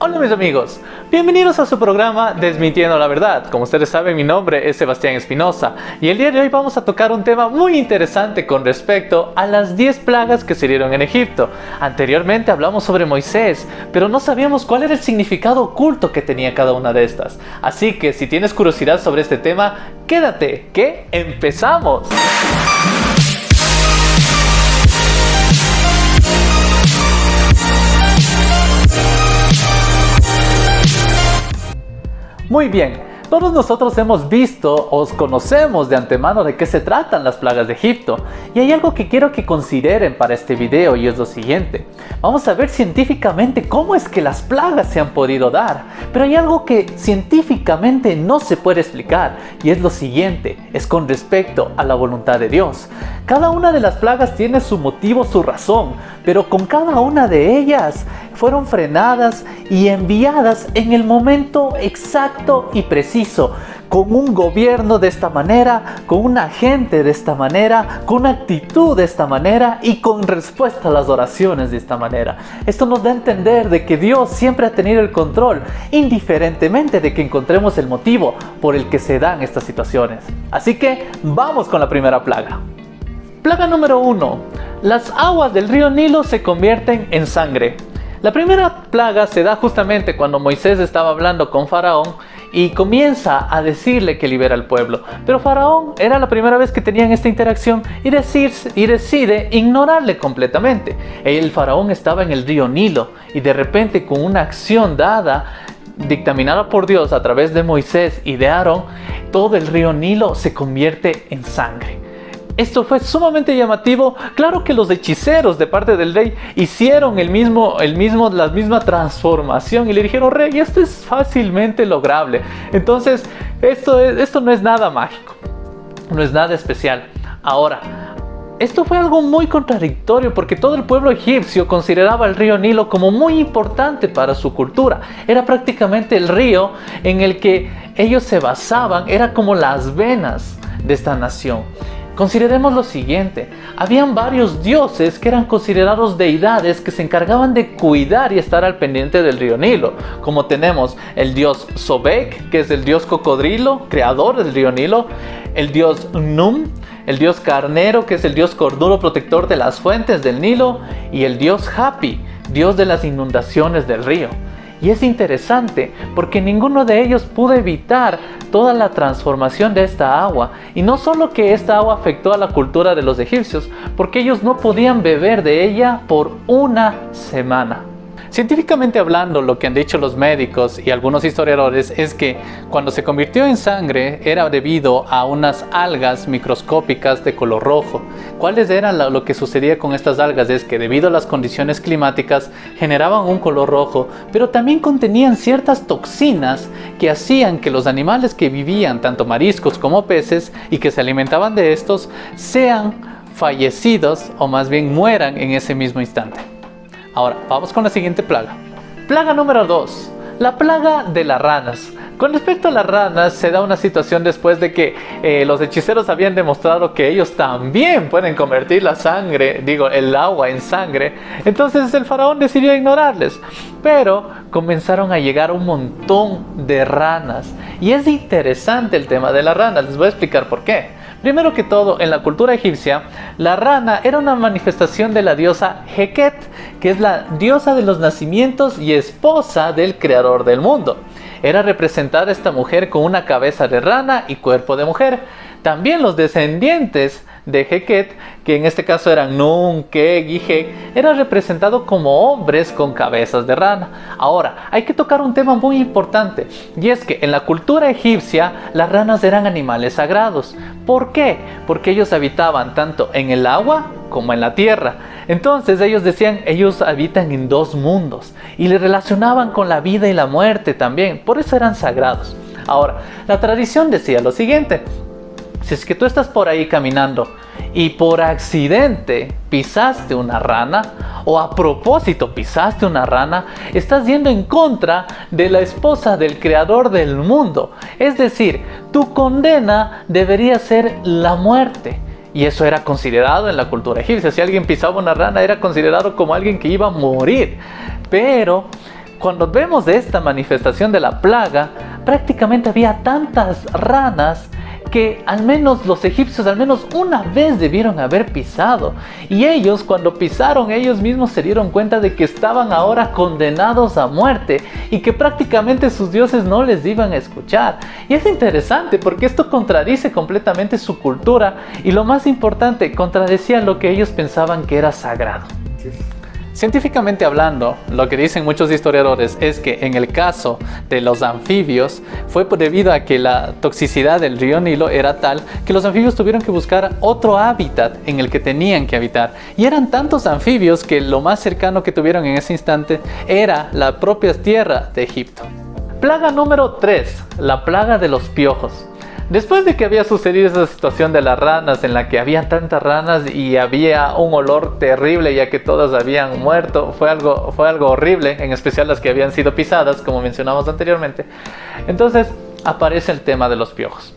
Hola mis amigos, bienvenidos a su programa Desmintiendo la Verdad. Como ustedes saben, mi nombre es Sebastián Espinosa y el día de hoy vamos a tocar un tema muy interesante con respecto a las 10 plagas que se dieron en Egipto. Anteriormente hablamos sobre Moisés, pero no sabíamos cuál era el significado oculto que tenía cada una de estas. Así que si tienes curiosidad sobre este tema, quédate, que empezamos. Muy bien, todos nosotros hemos visto o conocemos de antemano de qué se tratan las plagas de Egipto. Y hay algo que quiero que consideren para este video y es lo siguiente. Vamos a ver científicamente cómo es que las plagas se han podido dar. Pero hay algo que científicamente no se puede explicar y es lo siguiente, es con respecto a la voluntad de Dios. Cada una de las plagas tiene su motivo, su razón, pero con cada una de ellas fueron frenadas y enviadas en el momento exacto y preciso, con un gobierno de esta manera, con una gente de esta manera, con una actitud de esta manera y con respuesta a las oraciones de esta manera. Esto nos da a entender de que Dios siempre ha tenido el control, indiferentemente de que encontremos el motivo por el que se dan estas situaciones. Así que vamos con la primera plaga. Plaga número 1. Las aguas del río Nilo se convierten en sangre. La primera plaga se da justamente cuando Moisés estaba hablando con Faraón y comienza a decirle que libera al pueblo. Pero Faraón era la primera vez que tenían esta interacción y decide ignorarle completamente. El Faraón estaba en el río Nilo y de repente, con una acción dictaminada por Dios a través de Moisés y de Aarón, todo el río Nilo se convierte en sangre. Esto fue sumamente llamativo. Claro que los hechiceros de parte del rey hicieron la misma transformación y le dijeron: rey, esto es fácilmente lograble. Entonces esto no es nada mágico, no es nada especial. Ahora, esto fue algo muy contradictorio porque todo el pueblo egipcio consideraba el río Nilo como muy importante para su cultura. Era prácticamente el río en el que ellos se basaban, era como las venas de esta nación. Consideremos lo siguiente, habían varios dioses que eran considerados deidades que se encargaban de cuidar y estar al pendiente del río Nilo, como tenemos el dios Sobek, que es el dios cocodrilo, creador del río Nilo, el dios Num, el dios carnero, que es el dios corduro, protector de las fuentes del Nilo, y el dios Hapi, dios de las inundaciones del río. Y es interesante porque ninguno de ellos pudo evitar toda la transformación de esta agua. Y no solo que esta agua afectó a la cultura de los egipcios, porque ellos no podían beber de ella por una semana. Científicamente hablando, lo que han dicho los médicos y algunos historiadores es que cuando se convirtió en sangre era debido a unas algas microscópicas de color rojo. ¿Cuáles eran lo que sucedía con estas algas? Es que debido a las condiciones climáticas generaban un color rojo, pero también contenían ciertas toxinas que hacían que los animales que vivían, tanto mariscos como peces, y que se alimentaban de estos, sean fallecidos o más bien mueran en ese mismo instante. Ahora, vamos con la siguiente plaga. Plaga número 2. La plaga de las ranas. Con respecto a las ranas, se da una situación después de que los hechiceros habían demostrado que ellos también pueden convertir el agua en sangre. Entonces el faraón decidió ignorarles. Pero comenzaron a llegar un montón de ranas. Y es interesante el tema de las ranas. Les voy a explicar por qué. Primero que todo, en la cultura egipcia, la rana era una manifestación de la diosa Heket, que es la diosa de los nacimientos y esposa del creador del mundo. Era representada esta mujer con una cabeza de rana y cuerpo de mujer. También los descendientes de Heket, que en este caso eran Nun, Keg y Hek, eran representados como hombres con cabezas de rana. Ahora, hay que tocar un tema muy importante, y es que en la cultura egipcia las ranas eran animales sagrados. ¿Por qué? Porque ellos habitaban tanto en el agua como en la tierra. Entonces ellos decían, ellos habitan en dos mundos y le relacionaban con la vida y la muerte también. Por eso eran sagrados. Ahora, la tradición decía lo siguiente: si es que tú estás por ahí caminando y por accidente pisaste una rana, o a propósito pisaste una rana, estás yendo en contra de la esposa del creador del mundo. Es decir, tu condena debería ser la muerte. Y eso era considerado en la cultura egipcia. Si alguien pisaba una rana, era considerado como alguien que iba a morir. Pero cuando vemos de esta manifestación de la plaga, prácticamente había tantas ranas que al menos los egipcios al menos una vez debieron haber pisado. Y ellos, cuando pisaron, ellos mismos se dieron cuenta de que estaban ahora condenados a muerte y que prácticamente sus dioses no les iban a escuchar. Y es interesante porque esto contradice completamente su cultura y, lo más importante, contradecía lo que ellos pensaban que era sagrado. Científicamente hablando, lo que dicen muchos historiadores es que en el caso de los anfibios fue debido a que la toxicidad del río Nilo era tal que los anfibios tuvieron que buscar otro hábitat en el que tenían que habitar. Y eran tantos anfibios que lo más cercano que tuvieron en ese instante era la propia tierra de Egipto. Plaga número 3, la plaga de los piojos. Después de que había sucedido esa situación de las ranas, en la que había tantas ranas y había un olor terrible ya que todas habían muerto, fue algo horrible, en especial las que habían sido pisadas, como mencionamos anteriormente. Entonces aparece el tema de los piojos.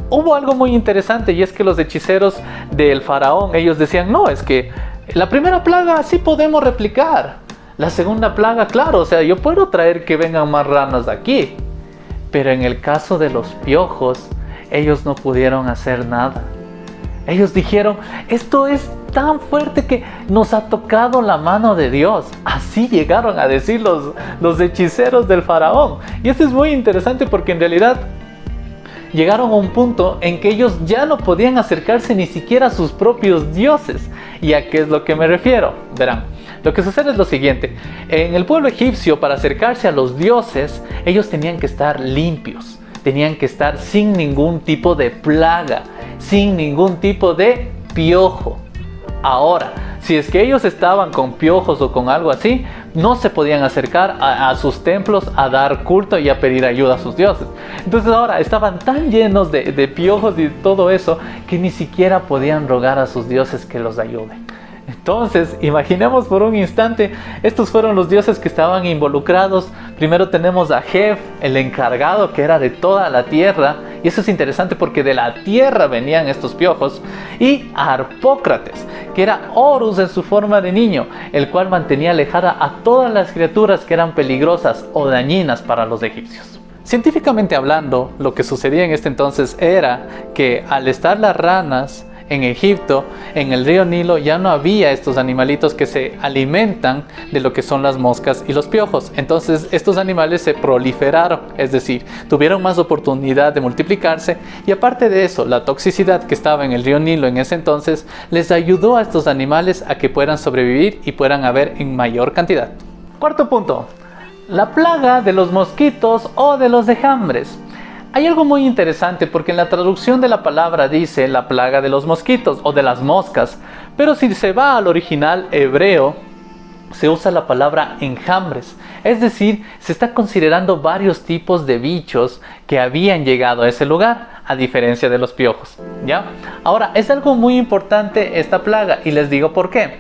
Hubo algo muy interesante, y es que los hechiceros del faraón, ellos decían, no, es que la primera plaga sí podemos replicar, la segunda plaga, claro, o sea, yo puedo traer que vengan más ranas de aquí. Pero en el caso de los piojos, ellos no pudieron hacer nada. Ellos dijeron, esto es tan fuerte que nos ha tocado la mano de Dios. Así llegaron a decir los hechiceros del faraón. Y esto es muy interesante porque en realidad llegaron a un punto en que ellos ya no podían acercarse ni siquiera a sus propios dioses. ¿Y a qué es lo que me refiero? Verán. Lo que sucede es lo siguiente: en el pueblo egipcio, para acercarse a los dioses, ellos tenían que estar limpios, tenían que estar sin ningún tipo de plaga, sin ningún tipo de piojo. Ahora, si es que ellos estaban con piojos o con algo así, no se podían acercar a sus templos a dar culto y a pedir ayuda a sus dioses. Entonces ahora estaban tan llenos de piojos y todo eso que ni siquiera podían rogar a sus dioses que los ayuden. Entonces, imaginemos por un instante, estos fueron los dioses que estaban involucrados. Primero tenemos a Jef, el encargado, que era de toda la tierra, y eso es interesante porque de la tierra venían estos piojos, y a Harpócrates, que era Horus en su forma de niño, el cual mantenía alejada a todas las criaturas que eran peligrosas o dañinas para los egipcios. Científicamente hablando, lo que sucedía en este entonces era que al estar las ranas en Egipto, en el río Nilo, ya no había estos animalitos que se alimentan de lo que son las moscas y los piojos. Entonces estos animales se proliferaron, es decir, tuvieron más oportunidad de multiplicarse, y aparte de eso, la toxicidad que estaba en el río Nilo en ese entonces les ayudó a estos animales a que puedan sobrevivir y puedan haber en mayor cantidad. Cuarto punto, la plaga de los mosquitos o de los enjambres. Hay algo muy interesante porque en la traducción de la palabra dice la plaga de los mosquitos o de las moscas, pero si se va al original hebreo se usa la palabra enjambres, es decir, se está considerando varios tipos de bichos que habían llegado a ese lugar, a diferencia de los piojos, ¿ya? Ahora, es algo muy importante esta plaga y les digo por qué.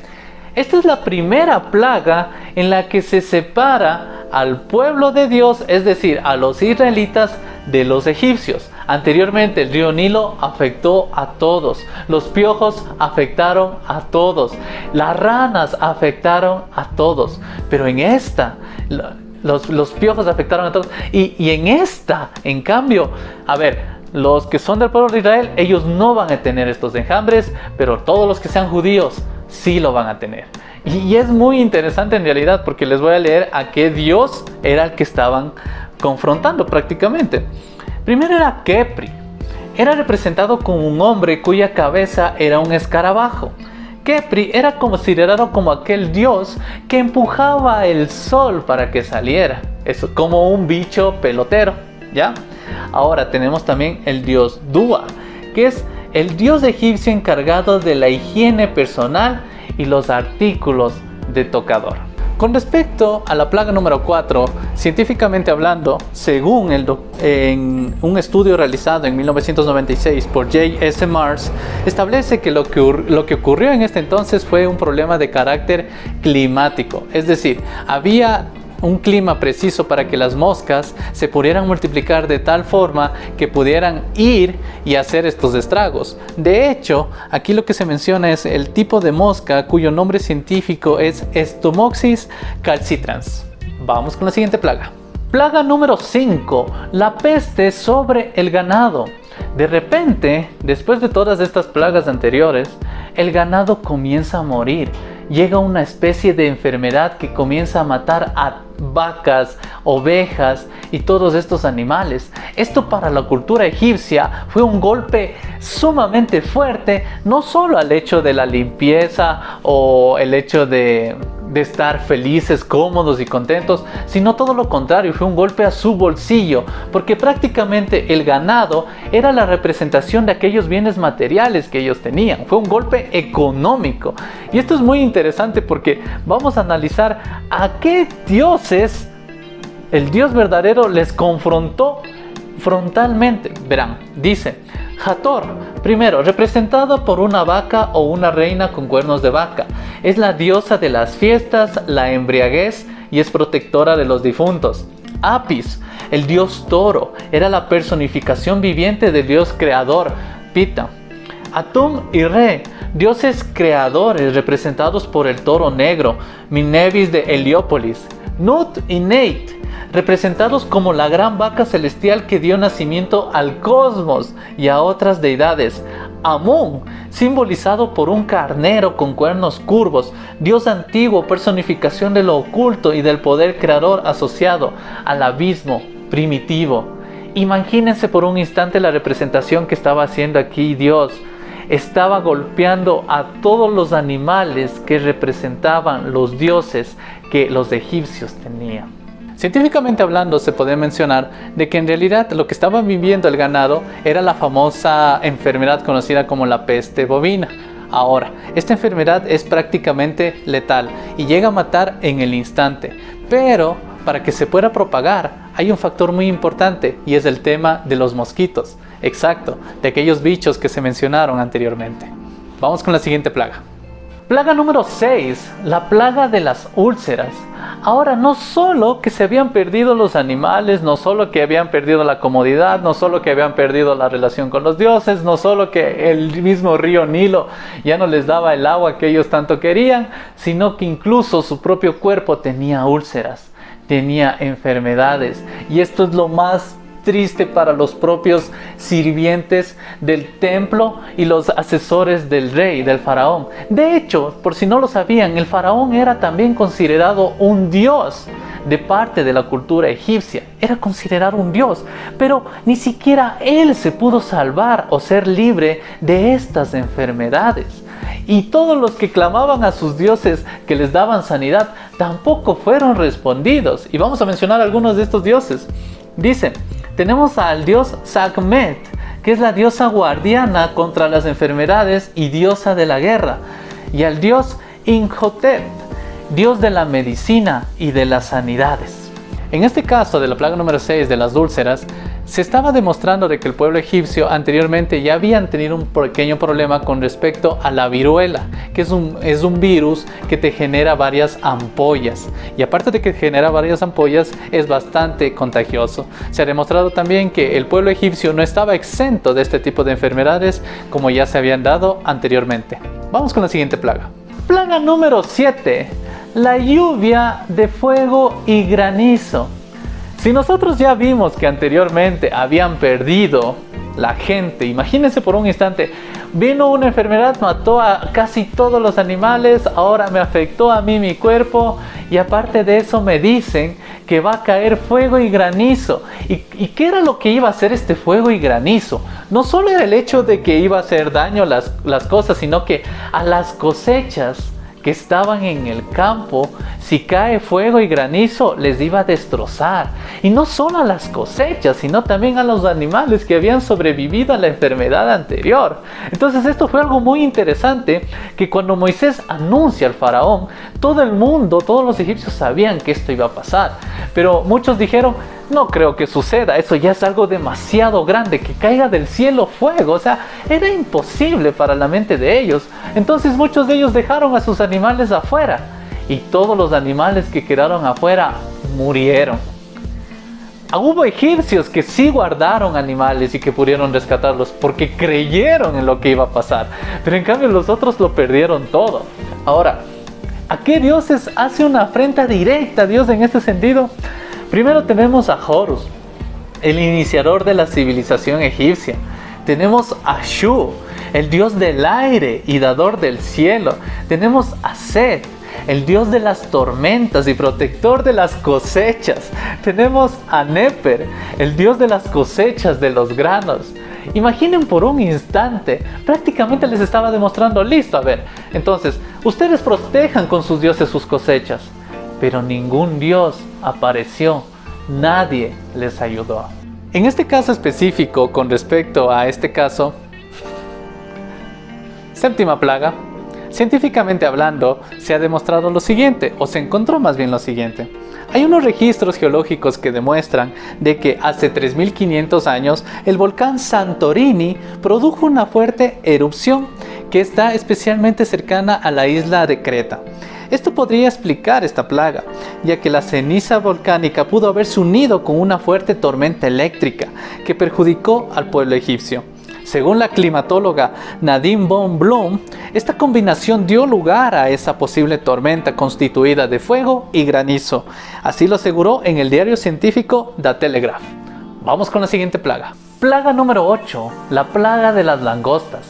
Esta es la primera plaga en la que se separa al pueblo de Dios, es decir, a los israelitas, de los egipcios. Anteriormente el río Nilo afectó a todos, los piojos afectaron a todos, las ranas afectaron a todos, pero en esta los piojos afectaron a todos, y en esta, en cambio, a ver, los que son del pueblo de Israel, ellos no van a tener estos enjambres, pero todos los que sean judíos sí lo van a tener. Y es muy interesante en realidad, porque les voy a leer a qué Dios era el que estaban confrontando prácticamente. Primero era Kepri. Era representado como un hombre cuya cabeza era un escarabajo. Kepri era considerado como aquel dios que empujaba el sol para que saliera. Eso, como un bicho pelotero, ¿ya? Ahora tenemos también el dios Dua, que es el dios egipcio encargado de la higiene personal y los artículos de tocador. Con respecto a la plaga número 4, científicamente hablando, según en un estudio realizado en 1996 por J.S. Mars, establece que lo que ocurrió en este entonces fue un problema de carácter climático, es decir, había un clima preciso para que las moscas se pudieran multiplicar de tal forma que pudieran ir y hacer estos estragos. De hecho, aquí lo que se menciona es el tipo de mosca cuyo nombre científico es Stomopsis calcitrans. Vamos con la siguiente plaga. Plaga número 5, la peste sobre el ganado. De repente, después de todas estas plagas anteriores, el ganado comienza a morir. Llega una especie de enfermedad que comienza a matar a vacas, ovejas y todos estos animales. Esto para la cultura egipcia fue un golpe sumamente fuerte, no solo al hecho de la limpieza o el hecho de estar felices, cómodos y contentos, sino todo lo contrario, fue un golpe a su bolsillo, porque prácticamente el ganado era la representación de aquellos bienes materiales que ellos tenían. Fue un golpe económico. Y esto es muy interesante porque vamos a analizar a qué dioses el Dios verdadero les confrontó frontalmente. Verán, dice Hathor, primero, representada por una vaca o una reina con cuernos de vaca. Es la diosa de las fiestas, la embriaguez y es protectora de los difuntos. Apis, el dios toro, era la personificación viviente del dios creador, Pita. Atum y Re, dioses creadores representados por el toro negro, Minevis de Heliópolis. Nut y Neit, representados como la gran vaca celestial que dio nacimiento al cosmos y a otras deidades. Amun, simbolizado por un carnero con cuernos curvos, dios antiguo, personificación de lo oculto y del poder creador asociado al abismo primitivo. Imagínense por un instante la representación que estaba haciendo aquí Dios. Estaba golpeando a todos los animales que representaban los dioses que los egipcios tenían. Científicamente hablando, se puede mencionar de que en realidad lo que estaba viviendo el ganado era la famosa enfermedad conocida como la peste bovina. Ahora, esta enfermedad es prácticamente letal y llega a matar en el instante, pero para que se pueda propagar hay un factor muy importante y es el tema de los mosquitos. Exacto, de aquellos bichos que se mencionaron anteriormente. Vamos con la siguiente plaga. Plaga número 6, la plaga de las úlceras. Ahora, no solo que se habían perdido los animales, no solo que habían perdido la comodidad, no solo que habían perdido la relación con los dioses, no solo que el mismo río Nilo ya no les daba el agua que ellos tanto querían, sino que incluso su propio cuerpo tenía úlceras, tenía enfermedades. Y esto es lo más triste para los propios sirvientes del templo y los asesores del rey, del faraón. De hecho, por si no lo sabían, el faraón era también considerado un dios de parte de la cultura egipcia. Era considerado un dios, pero ni siquiera él se pudo salvar o ser libre de estas enfermedades. Y todos los que clamaban a sus dioses que les daban sanidad tampoco fueron respondidos. Y vamos a mencionar algunos de estos dioses. Dice, tenemos al dios Sekhmet, que es la diosa guardiana contra las enfermedades y diosa de la guerra. Y al dios Imhotep, dios de la medicina y de las sanidades. En este caso de la plaga número 6 de las úlceras, se estaba demostrando de que el pueblo egipcio anteriormente ya habían tenido un pequeño problema con respecto a la viruela, que es un virus que te genera varias ampollas. Y aparte de que genera varias ampollas, es bastante contagioso. Se ha demostrado también que el pueblo egipcio no estaba exento de este tipo de enfermedades como ya se habían dado anteriormente. Vamos con la siguiente plaga. Plaga número 7. La lluvia de fuego y granizo. Si nosotros ya vimos que anteriormente habían perdido la gente, imagínense por un instante, vino una enfermedad, mató a casi todos los animales, ahora me afectó a mí mi cuerpo y aparte de eso me dicen que va a caer fuego y granizo. ¿Y qué era lo que iba a hacer este fuego y granizo? No solo era el hecho de que iba a hacer daño las cosas, sino que a las cosechas que estaban en el campo, si cae fuego y granizo, les iba a destrozar. Y no solo a las cosechas, sino también a los animales que habían sobrevivido a la enfermedad anterior. Entonces esto fue algo muy interesante, que cuando Moisés anuncia al faraón, todo el mundo, todos los egipcios sabían que esto iba a pasar. Pero muchos dijeron, no creo que suceda, eso ya es algo demasiado grande, que caiga del cielo fuego, o sea, era imposible para la mente de ellos. Entonces muchos de ellos dejaron a sus animales afuera y todos los animales que quedaron afuera murieron. Hubo egipcios que sí guardaron animales y que pudieron rescatarlos porque creyeron en lo que iba a pasar, pero en cambio los otros lo perdieron todo. Ahora, ¿A qué dioses hace una afrenta directa a Dios en este sentido? Primero tenemos a Horus, el iniciador de la civilización egipcia. Tenemos a Shu, el dios del aire y dador del cielo. Tenemos a Set, el dios de las tormentas y protector de las cosechas. Tenemos a Nefer, el dios de las cosechas de los granos. Imaginen por un instante, prácticamente les estaba demostrando, listo, a ver, entonces, ustedes protejan con sus dioses sus cosechas. Pero ningún dios apareció, nadie les ayudó. En este caso específico, con respecto a este caso, séptima plaga, científicamente hablando, se ha demostrado lo siguiente, o se encontró más bien lo siguiente. Hay unos registros geológicos que demuestran de que hace 3500 años el volcán Santorini produjo una fuerte erupción que está especialmente cercana a la isla de Creta. Esto podría explicar esta plaga, ya que la ceniza volcánica pudo haberse unido con una fuerte tormenta eléctrica que perjudicó al pueblo egipcio. Según la climatóloga Nadine von Blum, esta combinación dio lugar a esa posible tormenta constituida de fuego y granizo. Así lo aseguró en el diario científico The Telegraph. Vamos con la siguiente plaga. Plaga número 8, la plaga de las langostas.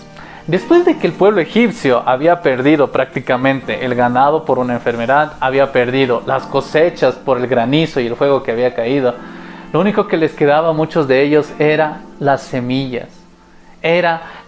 Después de que el pueblo egipcio había perdido prácticamente el ganado por una enfermedad, había perdido las cosechas por el granizo y el fuego que había caído, lo único que les quedaba a muchos de ellos era las semillas.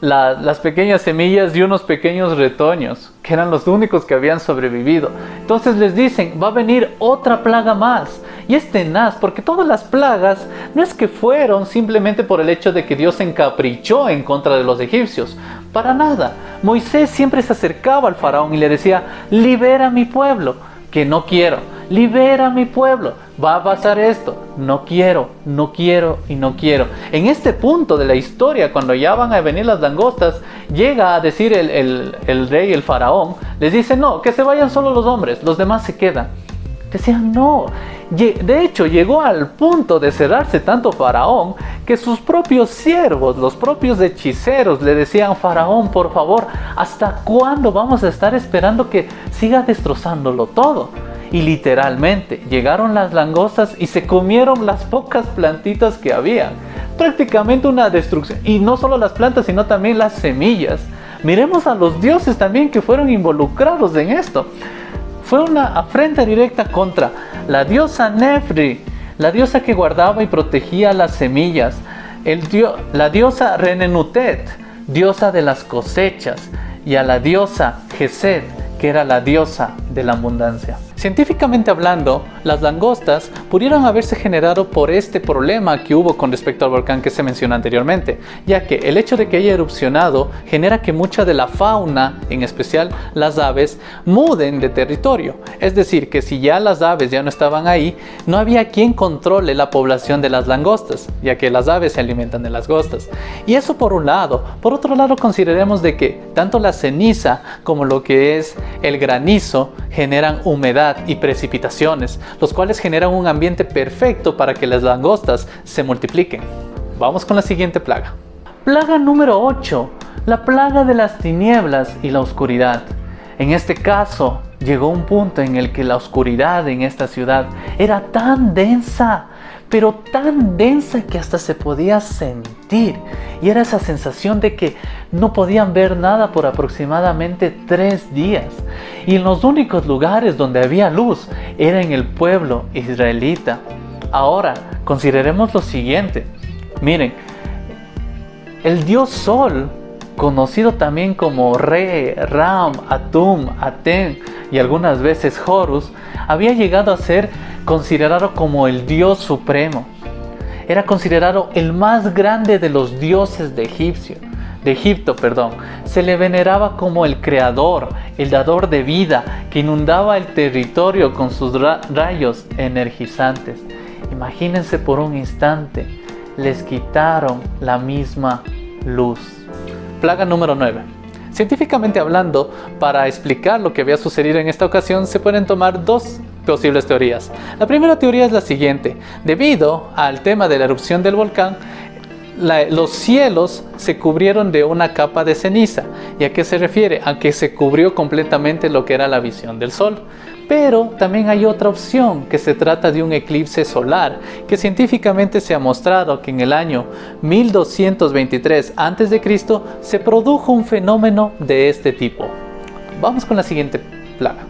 Las pequeñas semillas y unos pequeños retoños, que eran los únicos que habían sobrevivido. Entonces les dicen, va a venir otra plaga más. Y es tenaz, porque todas las plagas no es que fueron simplemente por el hecho de que Dios se encaprichó en contra de los egipcios. Para nada. Moisés siempre se acercaba al faraón y le decía, libera a mi pueblo, que no quiero. Libera a mi pueblo, va a pasar esto, no quiero, no quiero y no quiero. En este punto de la historia, cuando ya van a venir las langostas, llega a decir el rey, el faraón, les dice, no, que se vayan solo los hombres, los demás se quedan. Decían, no. De hecho, llegó al punto de cerrarse tanto faraón, que sus propios siervos, los propios hechiceros, le decían, faraón, por favor, ¿hasta cuándo vamos a estar esperando que siga destrozándolo todo? Y literalmente llegaron las langostas y se comieron las pocas plantitas que había. Prácticamente una destrucción. Y no solo las plantas, sino también las semillas. Miremos a los dioses también que fueron involucrados en esto. Fue una afrenta directa contra la diosa Nefri, la diosa que guardaba y protegía las semillas. La diosa Renenutet, diosa de las cosechas. Y a la diosa Geset, que era la diosa de la abundancia. Científicamente hablando, las langostas pudieron haberse generado por este problema que hubo con respecto al volcán que se mencionó anteriormente, ya que el hecho de que haya erupcionado genera que mucha de la fauna, en especial las aves, muden de territorio. Es decir, que si ya las aves ya no estaban ahí, no había quien controle la población de las langostas, ya que las aves se alimentan de las langostas. Y eso por un lado. Por otro lado, consideremos de que tanto la ceniza como lo que es el granizo generan humedad y precipitaciones, los cuales generan un ambiente perfecto para que las langostas se multipliquen. Vamos con la siguiente plaga. Plaga número 8, la plaga de las tinieblas y la oscuridad. En este caso, llegó un punto en el que la oscuridad en esta ciudad era tan densa, pero tan densa que hasta se podía sentir. Y era esa sensación de que no podían ver nada por aproximadamente 3 días. Y en los únicos lugares donde había luz era en el pueblo israelita. Ahora, consideremos lo siguiente. Miren, el dios Sol, conocido también como Re, Ram, Atum, Aten y algunas veces Horus, había llegado a ser considerado como el dios supremo. Era considerado el más grande de los dioses de Egipto. Se le veneraba como el creador, el dador de vida, que inundaba el territorio con sus rayos energizantes. Imagínense por un instante, les quitaron la misma luz. Plaga número 9. Científicamente hablando, para explicar lo que había sucedido en esta ocasión, se pueden tomar dos posibles teorías. La primera teoría es la siguiente: debido al tema de la erupción del volcán, los cielos se cubrieron de una capa de ceniza. ¿Y a qué se refiere? A que se cubrió completamente lo que era la visión del sol. Pero también hay otra opción, que se trata de un eclipse solar, que científicamente se ha mostrado que en el año 1223 a.C. se produjo un fenómeno de este tipo. Vamos con la siguiente plaga.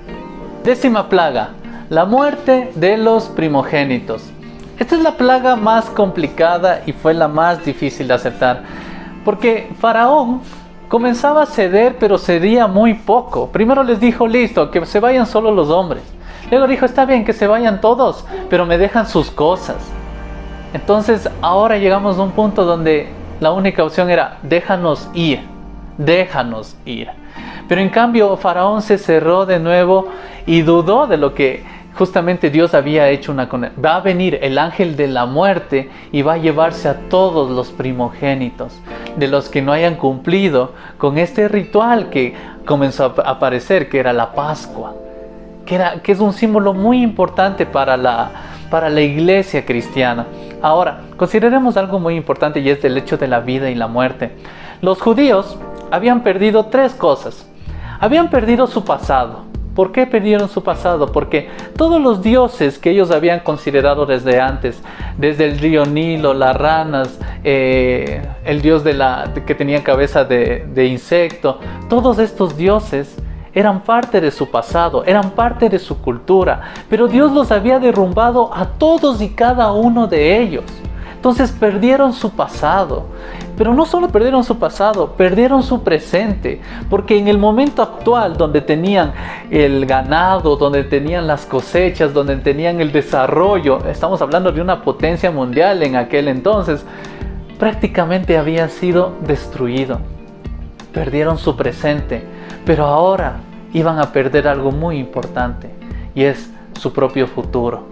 10ª plaga, la muerte de los primogénitos. Esta es la plaga más complicada y fue la más difícil de aceptar, porque Faraón comenzaba a ceder, pero cedía muy poco. Primero les dijo, listo, que se vayan solo los hombres. Luego dijo, está bien que se vayan todos, pero me dejan sus cosas. Entonces ahora llegamos a un punto donde la única opción era, déjanos ir, déjanos ir. Pero en cambio Faraón se cerró de nuevo y dudó de lo que justamente Dios había hecho va a venir el ángel de la muerte y va a llevarse a todos los primogénitos de los que no hayan cumplido con este ritual que comenzó a aparecer, que era la Pascua, que es un símbolo muy importante para la iglesia cristiana. Ahora, consideremos algo muy importante, y es el hecho de la vida y la muerte. Los judíos habían perdido 3 cosas. Habían perdido su pasado. ¿Por qué perdieron su pasado? Porque todos los dioses que ellos habían considerado desde antes, desde el río Nilo, las ranas, el dios que tenía cabeza de insecto, todos estos dioses eran parte de su pasado, eran parte de su cultura, pero Dios los había derrumbado a todos y cada uno de ellos. Entonces perdieron su pasado, pero no solo perdieron su pasado, perdieron su presente, porque en el momento actual, donde tenían el ganado, donde tenían las cosechas, donde tenían el desarrollo, estamos hablando de una potencia mundial en aquel entonces, prácticamente había sido destruido. Perdieron su presente, pero ahora iban a perder algo muy importante, y es su propio futuro,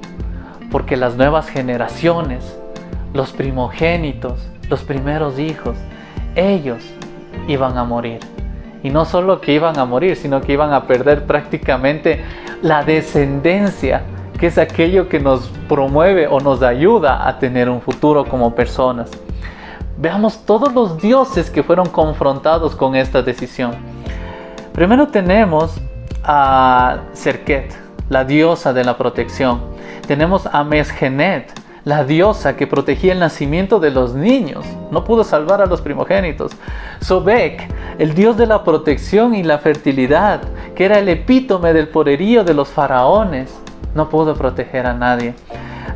porque las nuevas generaciones, los primogénitos, los primeros hijos, ellos iban a morir. Y no solo que iban a morir, sino que iban a perder prácticamente la descendencia, que es aquello que nos promueve o nos ayuda a tener un futuro como personas. Veamos todos los dioses que fueron confrontados con esta decisión. Primero tenemos a Serket, la diosa de la protección. Tenemos a Mesgenet, la diosa que protegía el nacimiento de los niños, no pudo salvar a los primogénitos. Sobek, el dios de la protección y la fertilidad, que era el epítome del poderío de los faraones, no pudo proteger a nadie.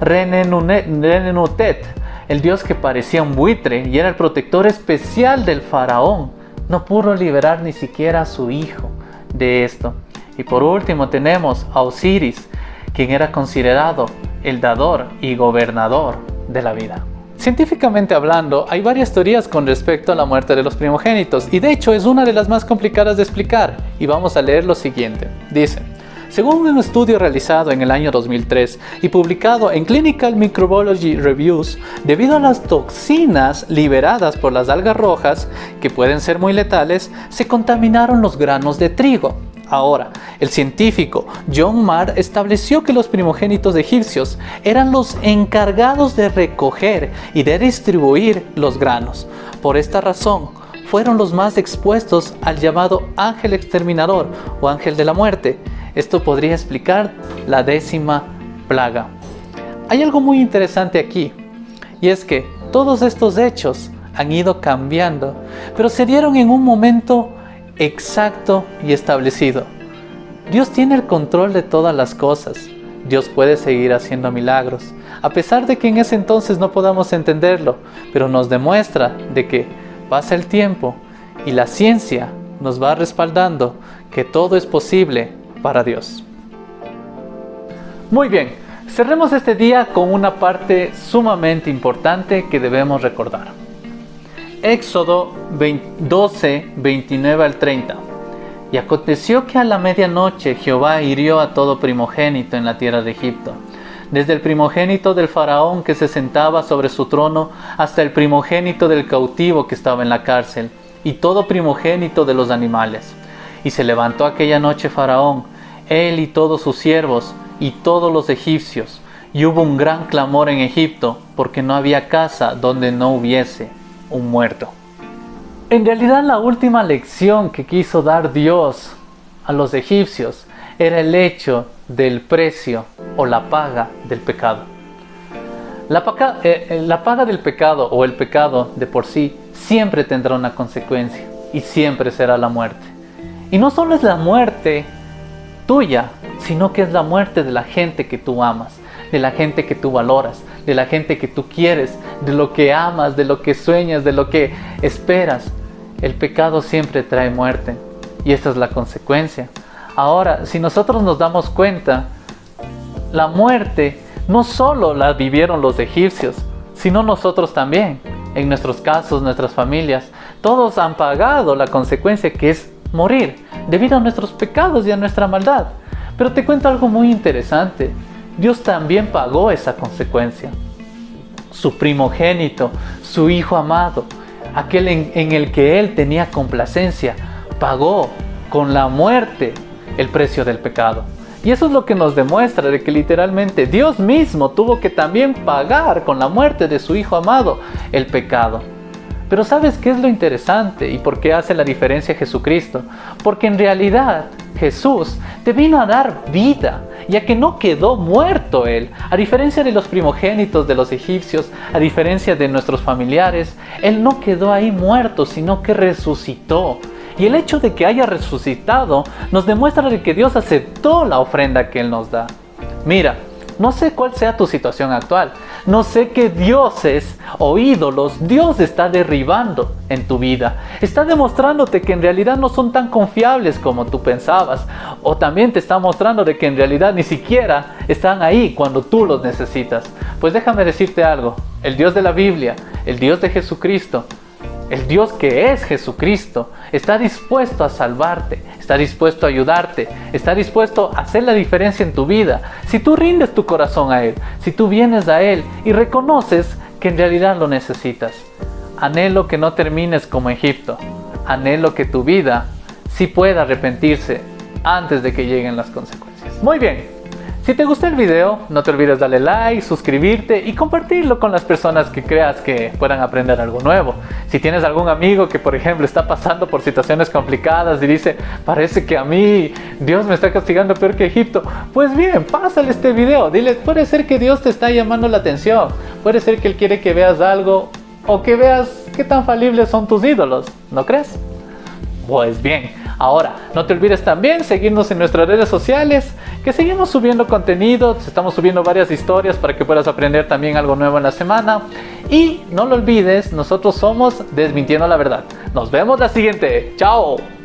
Renenutet, el dios que parecía un buitre y era el protector especial del faraón, no pudo liberar ni siquiera a su hijo de esto. Y por último tenemos a Osiris, quien era considerado el dador y gobernador de la vida. Científicamente hablando, hay varias teorías con respecto a la muerte de los primogénitos, y de hecho es una de las más complicadas de explicar, y vamos a leer lo siguiente. Dice, según un estudio realizado en el año 2003 y publicado en Clinical Microbiology Reviews, debido a las toxinas liberadas por las algas rojas, que pueden ser muy letales, se contaminaron los granos de trigo. Ahora, el científico John Marr estableció que los primogénitos egipcios eran los encargados de recoger y de distribuir los granos. Por esta razón, fueron los más expuestos al llamado ángel exterminador o ángel de la muerte. Esto podría explicar la 10ª plaga. Hay algo muy interesante aquí, y es que todos estos hechos han ido cambiando, pero se dieron en un momento exacto y establecido. Dios tiene el control de todas las cosas. Dios puede seguir haciendo milagros, a pesar de que en ese entonces no podamos entenderlo, pero nos demuestra de que pasa el tiempo y la ciencia nos va respaldando que todo es posible para Dios. Muy bien, cerremos este día con una parte sumamente importante que debemos recordar. Éxodo 12, 29 al 30. Y aconteció que a la medianoche Jehová hirió a todo primogénito en la tierra de Egipto, desde el primogénito del faraón que se sentaba sobre su trono, hasta el primogénito del cautivo que estaba en la cárcel, y todo primogénito de los animales. Y se levantó aquella noche Faraón, él y todos sus siervos, y todos los egipcios, y hubo un gran clamor en Egipto, porque no había casa donde no hubiese un muerto. En realidad la última lección que quiso dar Dios a los egipcios era el hecho del precio o la paga del pecado. La paga del pecado o el pecado de por sí siempre tendrá una consecuencia y siempre será la muerte. Y no solo es la muerte tuya, sino que es la muerte de la gente que tú amas, de la gente que tú valoras, de la gente que tú quieres, de lo que amas, de lo que sueñas, de lo que esperas. El pecado siempre trae muerte y esta es la consecuencia. Ahora, si nosotros nos damos cuenta, la muerte no solo la vivieron los egipcios, sino nosotros también. En nuestros casos, nuestras familias, todos han pagado la consecuencia que es morir debido a nuestros pecados y a nuestra maldad. Pero te cuento algo muy interesante. Dios también pagó esa consecuencia. Su primogénito, su hijo amado, aquel en el que Él tenía complacencia, pagó con la muerte el precio del pecado. Y eso es lo que nos demuestra de que literalmente Dios mismo tuvo que también pagar con la muerte de su hijo amado el pecado. Pero ¿sabes qué es lo interesante y por qué hace la diferencia Jesucristo? Porque en realidad Jesús te vino a dar vida, ya que no quedó muerto Él. A diferencia de los primogénitos de los egipcios, a diferencia de nuestros familiares, Él no quedó ahí muerto, sino que resucitó. Y el hecho de que haya resucitado nos demuestra de que Dios aceptó la ofrenda que Él nos da. Mira, no sé cuál sea tu situación actual. No sé qué dioses o ídolos Dios está derribando en tu vida. Está demostrándote que en realidad no son tan confiables como tú pensabas. O también te está mostrando de que en realidad ni siquiera están ahí cuando tú los necesitas. Pues déjame decirte algo. El Dios de la Biblia, el Dios de Jesucristo, el Dios que es Jesucristo, está dispuesto a salvarte, está dispuesto a ayudarte, está dispuesto a hacer la diferencia en tu vida. Si tú rindes tu corazón a Él, si tú vienes a Él y reconoces que en realidad lo necesitas. Anhelo que no termines como Egipto. Anhelo que tu vida sí pueda arrepentirse antes de que lleguen las consecuencias. Muy bien. Si te gustó el video, no te olvides darle like, suscribirte y compartirlo con las personas que creas que puedan aprender algo nuevo. Si tienes algún amigo que, por ejemplo, está pasando por situaciones complicadas y dice, parece que a mí Dios me está castigando peor que Egipto, pues bien, pásale este video. Dile, puede ser que Dios te está llamando la atención, puede ser que Él quiere que veas algo o que veas qué tan falibles son tus ídolos, ¿no crees? Pues bien, ahora no te olvides también seguirnos en nuestras redes sociales, que seguimos subiendo contenido, estamos subiendo varias historias para que puedas aprender también algo nuevo en la semana. Y no lo olvides, nosotros somos Desmintiendo la Verdad. Nos vemos la siguiente. ¡Chao!